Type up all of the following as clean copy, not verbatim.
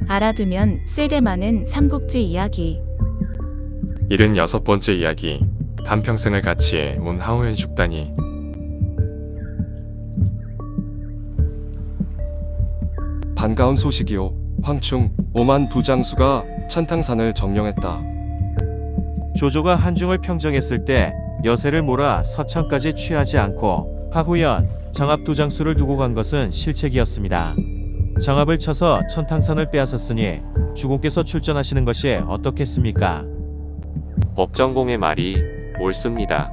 알아두면 쓸데많은 삼국지 이야기. 76번째 이야기. 반평생을 같이 해 온 하우에 죽다니. 반가운 소식이요. 황충 오만 부장수가 천탕산을 점령했다. 조조가 한중을 평정했을 때 여세를 몰아 서창까지 취하지 않고 하후연 정압 두 장수를 두고 간 것은 실책이었습니다. 정압을 쳐서 천탕산을 빼앗았으니 주공께서 출전하시는 것이 어떻겠습니까? 법정공의 말이 옳습니다.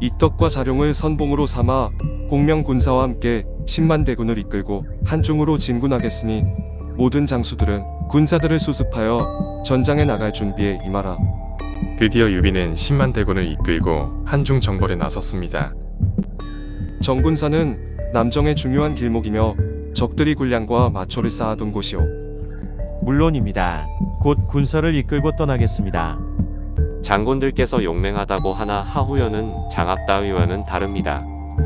이떡과 자룡을 선봉으로 삼아 공명 군사와 함께 10만 대군을 이끌고 한중으로 진군하겠으니 모든 장수들은 군사들을 수습하여 전장에 나갈 준비에 임하라. 드디어 유비는 10만 대군을 이끌고 한중 정벌에 나섰습니다. 정군사는 남정의 중요한 길목이며 적들이 군량과 마초를 쌓아둔 곳이오. 물론입니다. 곧 군사를 이끌고 떠나겠습니다. 장군들께서 용맹하다고 하나 하후연은 장압 따위와는 다릅니다.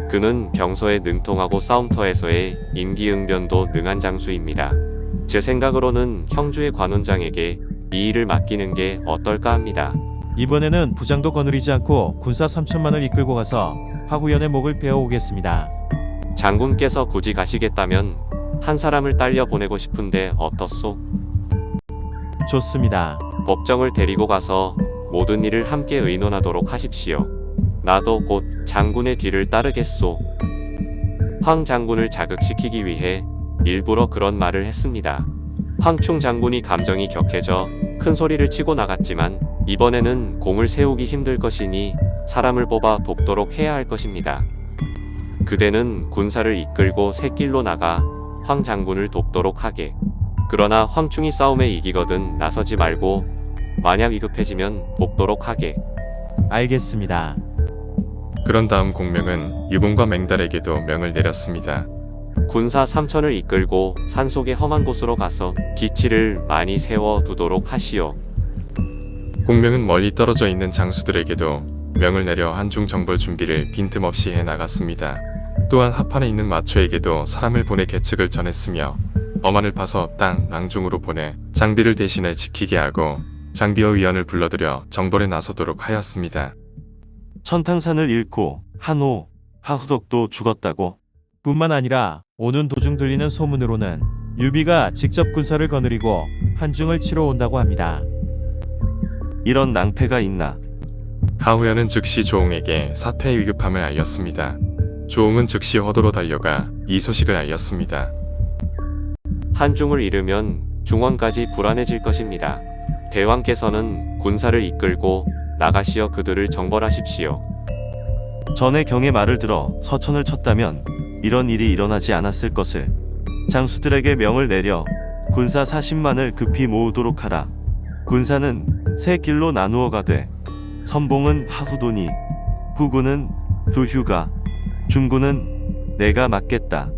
그는 병서에 능통하고 싸움터에서의 임기응변도 능한 장수입니다. 제 생각으로는 형주의 관원장에게 이 일을 맡기는 게 어떨까 합니다. 이번에는 부장도 거느리지 않고 군사 3천만을 이끌고 가서 하후연의 목을 베어 오겠습니다. 장군께서 굳이 가시겠다면 한 사람을 딸려 보내고 싶은데 어떻소? 좋습니다. 법정을 데리고 가서 모든 일을 함께 의논하도록 하십시오. 나도 곧 장군의 뒤를 따르겠소. 황 장군을 자극시키기 위해 일부러 그런 말을 했습니다. 황충 장군이 감정이 격해져 큰 소리를 치고 나갔지만 이번에는 공을 세우기 힘들 것이니 사람을 뽑아 돕도록 해야 할 것입니다. 그대는 군사를 이끌고 샛길로 나가 황 장군을 돕도록 하게. 그러나 황충이 싸움에 이기거든 나서지 말고 만약 위급해지면 돕도록 하게. 알겠습니다. 그런 다음 공명은 유봉과 맹달에게도 명을 내렸습니다. 군사 3천을 이끌고 산속의 험한 곳으로 가서 기치를 많이 세워 두도록 하시오. 공명은 멀리 떨어져 있는 장수들에게도 명을 내려 한중 정벌 준비를 빈틈없이 해 나갔습니다. 또한 하판에 있는 마초에게도 사람을 보내 계책을 전했으며 어만을 파서 땅 낭중으로 보내 장비를 대신해 지키게 하고 장비어 위원을 불러들여 정벌에 나서도록 하였습니다. 천탕산을 잃고 한호, 하후덕도 죽었다고. 뿐만 아니라 오는 도중 들리는 소문으로는 유비가 직접 군사를 거느리고 한중을 치러 온다고 합니다. 이런 낭패가 있나? 하후연은 즉시 조옹에게 사태의 위급함을 알렸습니다. 조옹은 즉시 허도로 달려가 이 소식을 알렸습니다. 한중을 잃으면 중원까지 불안해질 것입니다. 대왕께서는 군사를 이끌고 나가시어 그들을 정벌하십시오. 전에 경의 말을 들어 서천을 쳤다면 이런 일이 일어나지 않았을 것을. 장수들에게 명을 내려 군사 40만을 급히 모으도록 하라. 군사는 세 길로 나누어 가되 선봉은 하후도니 후군은 두휴가, 중군은 내가 맡겠다.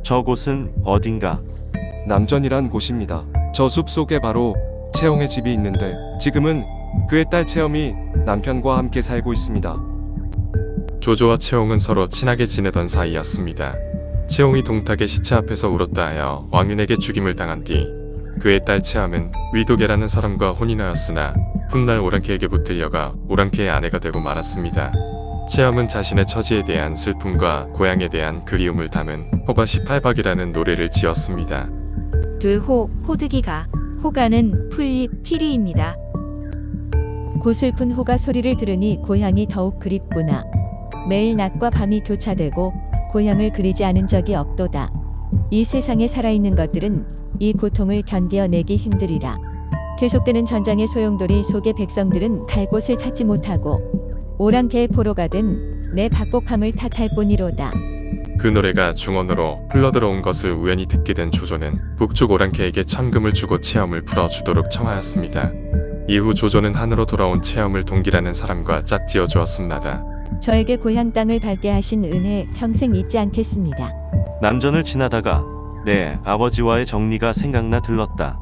저곳은 어딘가? 남전이란 곳입니다. 저 숲 속에 바로 채영의 집이 있는데 지금은 그의 딸 채영이 남편과 함께 살고 있습니다. 조조와 채옹은 서로 친하게 지내던 사이였습니다. 채옹이 동탁의 시체 앞에서 울었다 하여 왕윤에게 죽임을 당한 뒤 그의 딸 채암은 위도계라는 사람과 혼인하였으나 훗날 오랑캐에게 붙들려가 오랑캐의 아내가 되고 말았습니다. 채암은 자신의 처지에 대한 슬픔과 고향에 대한 그리움을 담은 호가 18박이라는 노래를 지었습니다. 르호, 호득이가, 호가는 풀잎, 피리입니다. 고슬픈 호가 소리를 들으니 고향이 더욱 그립구나. 매일 낮과 밤이 교차되고 고향을 그리지 않은 적이 없도다. 이 세상에 살아있는 것들은 이 고통을 견디어내기 힘들이라. 계속되는 전장의 소용돌이 속의 백성들은 갈 곳을 찾지 못하고 오랑캐의 포로가 된 내 박복함을 탓할 뿐이로다. 그 노래가 중원으로 흘러들어온 것을 우연히 듣게 된 조조는 북쪽 오랑캐에게 천금을 주고 채엄을 풀어주도록 청하였습니다. 이후 조조는 한으로 돌아온 채엄을 동기라는 사람과 짝지어 주었습니다. 저에게 고향 땅을 밟게 하신 은혜 평생 잊지 않겠습니다. 남전을 지나다가 내 아버지와의 정리가 생각나 들렀다.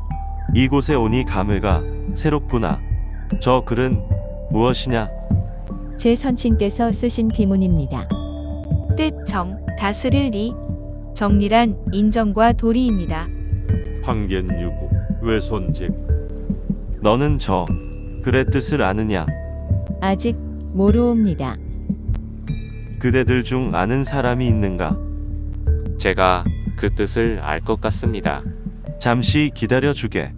이곳에 오니 감회가 새롭구나. 저 글은 무엇이냐? 제 선친께서 쓰신 비문입니다. 뜻 정, 다스릴 리. 정리란 인정과 도리입니다. 황견유고 외손제국. 너는 저 글의 뜻을 아느냐? 아직 모르옵니다. 그대들 중 아는 사람이 있는가? 제가 그 뜻을 알 것 같습니다. 잠시 기다려 주게.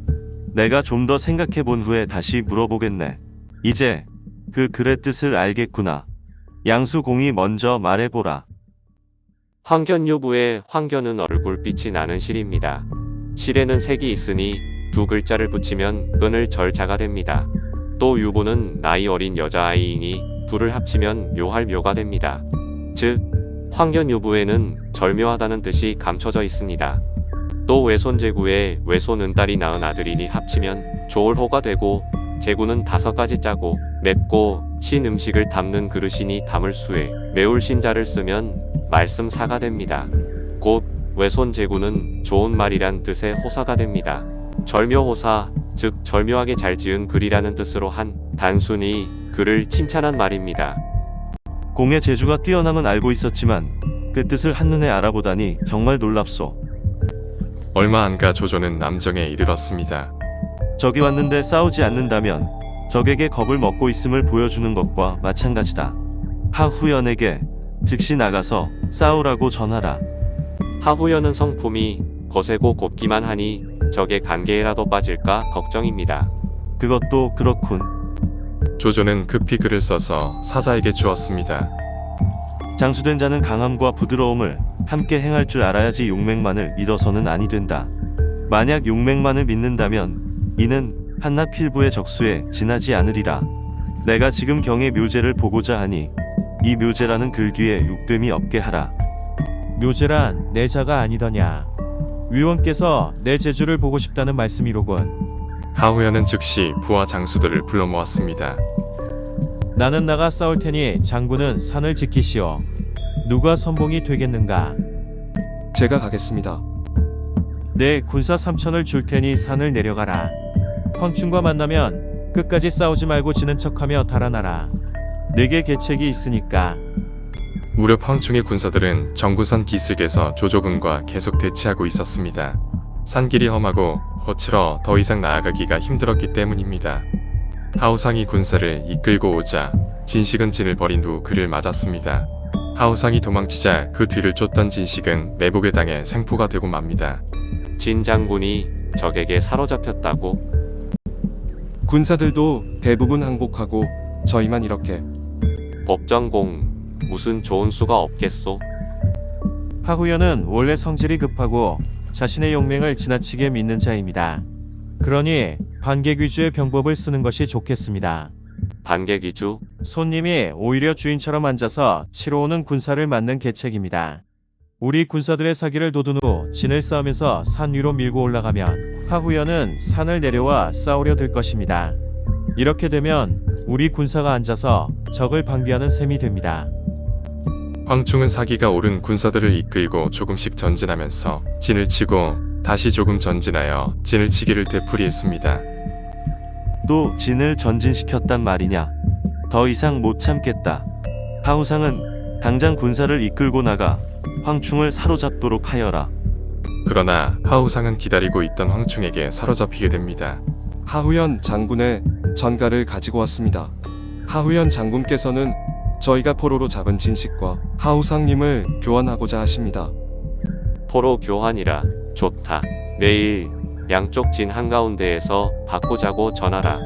내가 좀 더 생각해 본 후에 다시 물어보겠네. 이제 그 글의 뜻을 알겠구나. 양수공이 먼저 말해보라. 황견유부의 황견은 얼굴빛이 나는 실입니다. 실에는 색이 있으니 두 글자를 붙이면 끈을 절자가 됩니다. 또 유부는 나이 어린 여자아이이니 둘을 합치면 묘할 묘가 됩니다. 즉 황견유부에는 절묘하다는 뜻이 감춰져 있습니다. 또 외손제구에 외손은 딸이 낳은 아들이니 합치면 좋을호가 되고, 제구는 5가지 짜고 맵고 신 음식을 담는 그릇이니 담을 수에 매울 신자를 쓰면 말씀사가 됩니다. 곧 외손제구는 좋은 말이란 뜻의 호사가 됩니다. 절묘호사, 즉 절묘하게 잘 지은 글이라는 뜻으로 한 단순히 글을 칭찬한 말입니다. 공의 재주가 뛰어남은 알고 있었지만 그 뜻을 한눈에 알아보다니 정말 놀랍소. 얼마 안 가 조조는 남정에 이르렀습니다. 적이 왔는데 싸우지 않는다면 적에게 겁을 먹고 있음을 보여주는 것과 마찬가지다. 하후연에게 즉시 나가서 싸우라고 전하라. 하후연은 성품이 거세고 곱기만 하니 적의 관계에라도 빠질까 걱정입니다. 그것도 그렇군. 조조는 급히 글을 써서 사자에게 주었습니다. 장수된 자는 강함과 부드러움을 함께 행할 줄 알아야지 용맹만을 믿어서는 아니 된다. 만약 용맹만을 믿는다면 이는 한낱 필부의 적수에 지나지 않으리라. 내가 지금 경의 묘제를 보고자 하니 이 묘제라는 글귀에 육됨이 없게 하라. 묘제란 내 자가 아니더냐. 위원께서 내 재주를 보고 싶다는 말씀이로군. 하우연은 즉시 부하 장수들을 불러 모았습니다. 나는 나가 싸울 테니 장군은 산을 지키시오. 누가 선봉이 되겠는가? 제가 가겠습니다. 내 군사 3천을 줄 테니 산을 내려가라. 황충과 만나면 끝까지 싸우지 말고 지는 척하며 달아나라. 내게 계책이 있으니까. 무렵 황충의 군사들은 정구산 기슭에서 조조군과 계속 대치하고 있었습니다. 산길이 험하고 거칠어 더 이상 나아가기가 힘들었기 때문입니다. 하우상이 군사를 이끌고 오자 진식은 진을 버린 후 그를 맞았습니다. 하우상이 도망치자 그 뒤를 쫓던 진식은 매복에 당해 생포가 되고 맙니다. 진 장군이 적에게 사로잡혔다고? 군사들도 대부분 항복하고 저희만 이렇게. 법정공 무슨 좋은 수가 없겠소? 하후연은 원래 성질이 급하고 자신의 용맹을 지나치게 믿는 자입니다. 그러니 반객위주의 병법을 쓰는 것이 좋겠습니다. 반객위주? 손님이 오히려 주인처럼 앉아서 치러 오는 군사를 맞는 계책입니다. 우리 군사들의 사기를 도둔 후 진을 싸우면서 산 위로 밀고 올라가면 하후연은 산을 내려와 싸우려 들 것입니다. 이렇게 되면 우리 군사가 앉아서 적을 방비하는 셈이 됩니다. 황충은 사기가 옳은 군사들을 이끌고 조금씩 전진하면서 진을 치고 다시 조금 전진하여 진을 치기를 되풀이했습니다. 또 진을 전진시켰단 말이냐? 더 이상 못 참겠다. 하우상은 당장 군사를 이끌고 나가 황충을 사로잡도록 하여라. 그러나 하우상은 기다리고 있던 황충에게 사로잡히게 됩니다. 하후연 장군의 전가를 가지고 왔습니다. 하후연 장군께서는 저희가 포로로 잡은 진식과 하우상님을 교환하고자 하십니다. 포로 교환이라. 좋다. 매일 양쪽 진 한가운데에서 바꾸자고 전하라.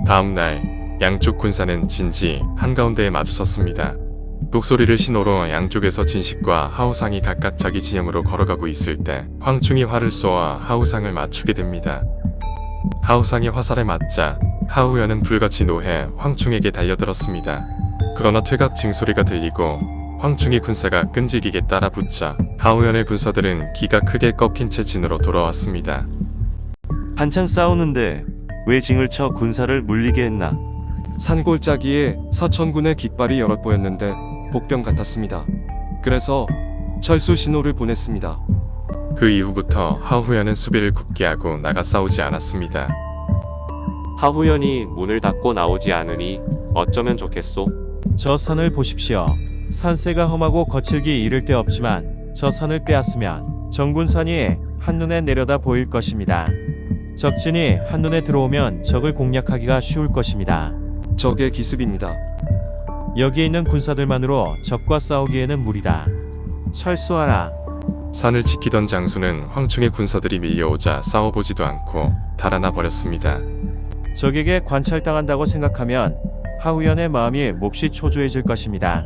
다음 날 양쪽 군사는 진지 한가운데에 마주섰습니다. 독소리를 신호로 양쪽에서 진식과 하우상이 각각 자기 진영으로 걸어가고 있을 때 황충이 활을 쏘아 하우상을 맞추게 됩니다. 하우상이 화살에 맞자 하우연은 불같이 노해 황충에게 달려들었습니다. 그러나 퇴각 징소리가 들리고 황충의 군사가 끈질기게 따라붙자 하우연의 군사들은 기가 크게 꺾인 채 진으로 돌아왔습니다. 한창 싸우는데 왜 징을 쳐 군사를 물리게 했나? 산골짜기에 서천군의 깃발이 여럿 보였는데 복병 같았습니다. 그래서 철수 신호를 보냈습니다. 그 이후부터 하우연은 수비를 굳게 하고 나가 싸우지 않았습니다. 하후연이 문을 닫고 나오지 않으니 어쩌면 좋겠소? 저 산을 보십시오. 산세가 험하고 거칠기 이를 데 없지만 저 산을 빼앗으면 정군산이 한눈에 내려다 보일 것입니다. 적진이 한눈에 들어오면 적을 공략하기가 쉬울 것입니다. 적의 기습입니다. 여기에 있는 군사들만으로 적과 싸우기에는 무리다. 철수하라. 산을 지키던 장수는 황충의 군사들이 밀려오자 싸워보지도 않고 달아나 버렸습니다. 적에게 관찰당한다고 생각하면 하우연의 마음이 몹시 초조해질 것입니다.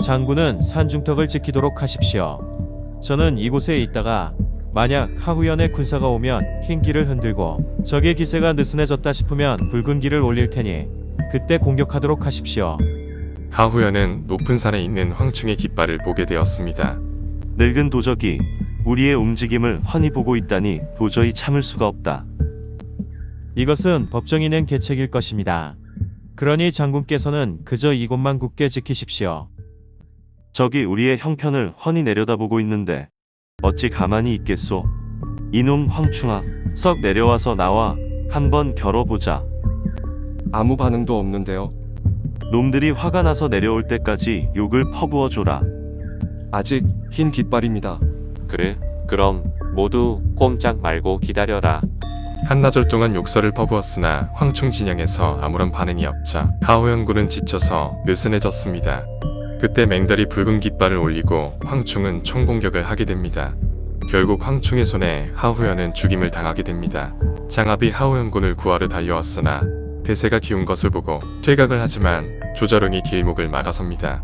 장군은 산중턱을 지키도록 하십시오. 저는 이곳에 있다가 만약 하우연의 군사가 오면 흰 길을 흔들고 적의 기세가 느슨해졌다 싶으면 붉은 길을 올릴 테니 그때 공격하도록 하십시오. 하후연은 높은 산에 있는 황충의 깃발을 보게 되었습니다. 늙은 도적이 우리의 움직임을 훤히 보고 있다니 도저히 참을 수가 없다. 이것은 법정이 낸 계책일 것입니다. 그러니 장군께서는 그저 이곳만 굳게 지키십시오. 적이 우리의 형편을 훤히 내려다보고 있는데 어찌 가만히 있겠소? 이놈 황충아, 썩 내려와서 나와 한번 겨뤄보자. 아무 반응도 없는데요. 놈들이 화가 나서 내려올 때까지 욕을 퍼부어줘라. 아직 흰 깃발입니다. 그래, 그럼 모두 꼼짝 말고 기다려라. 한나절 동안 욕설을 퍼부었으나 황충 진영에서 아무런 반응이 없자 하후연군은 지쳐서 느슨해졌습니다. 그때 맹달이 붉은 깃발을 올리고 황충은 총공격을 하게 됩니다. 결국 황충의 손에 하후연은 죽임을 당하게 됩니다. 장압이 하후연군을 구하러 달려왔으나 대세가 기운 것을 보고 퇴각을 하지만 조자룡이 길목을 막아섭니다.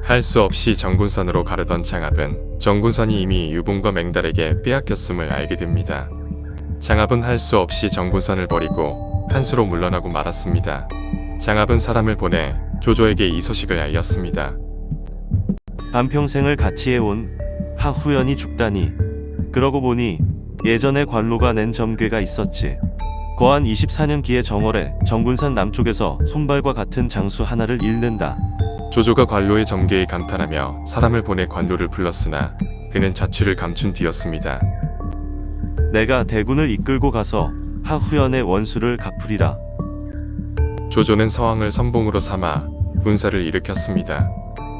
할 수 없이 정군선으로 가려던 장압은 정군선이 이미 유봉과 맹달에게 빼앗겼음을 알게 됩니다. 장압은 할 수 없이 정군선을 버리고 한수로 물러나고 말았습니다. 장압은 사람을 보내 조조에게 이 소식을 알렸습니다. 한평생을 같이 해온 하후연이 죽다니. 그러고 보니 예전에 관로가 낸 점괘가 있었지. 거한 24년기의 정월에 정군산 남쪽에서 손발과 같은 장수 하나를 잃는다. 조조가 관로의 점괘에 감탄하며 사람을 보내 관로를 불렀으나 그는 자취를 감춘 뒤였습니다. 내가 대군을 이끌고 가서 하후연의 원수를 갚으리라. 조조는 서왕을 선봉으로 삼아 군사를 일으켰습니다.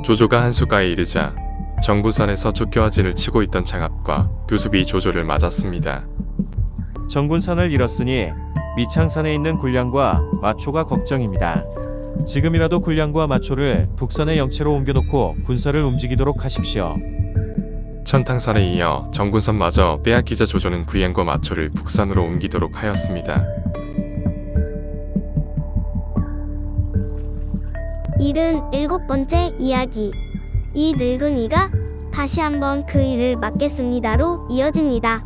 조조가 한수가에 이르자 정군선에서 쫓겨와진을 치고 있던 장압과 두수비 조조를 맞았습니다. 정군산을 잃었으니 미창산에 있는 군량과 마초가 걱정입니다. 지금이라도 군량과 마초를 북산의 영체로 옮겨놓고 군사를 움직이도록 하십시오. 천탕산에 이어 정군선마저 빼앗기자 조조는 군량과 마초를 북산으로 옮기도록 하였습니다. 77번째 이야기. 이 늙은이가 다시 한번 그 일을 맡겠습니다로 이어집니다.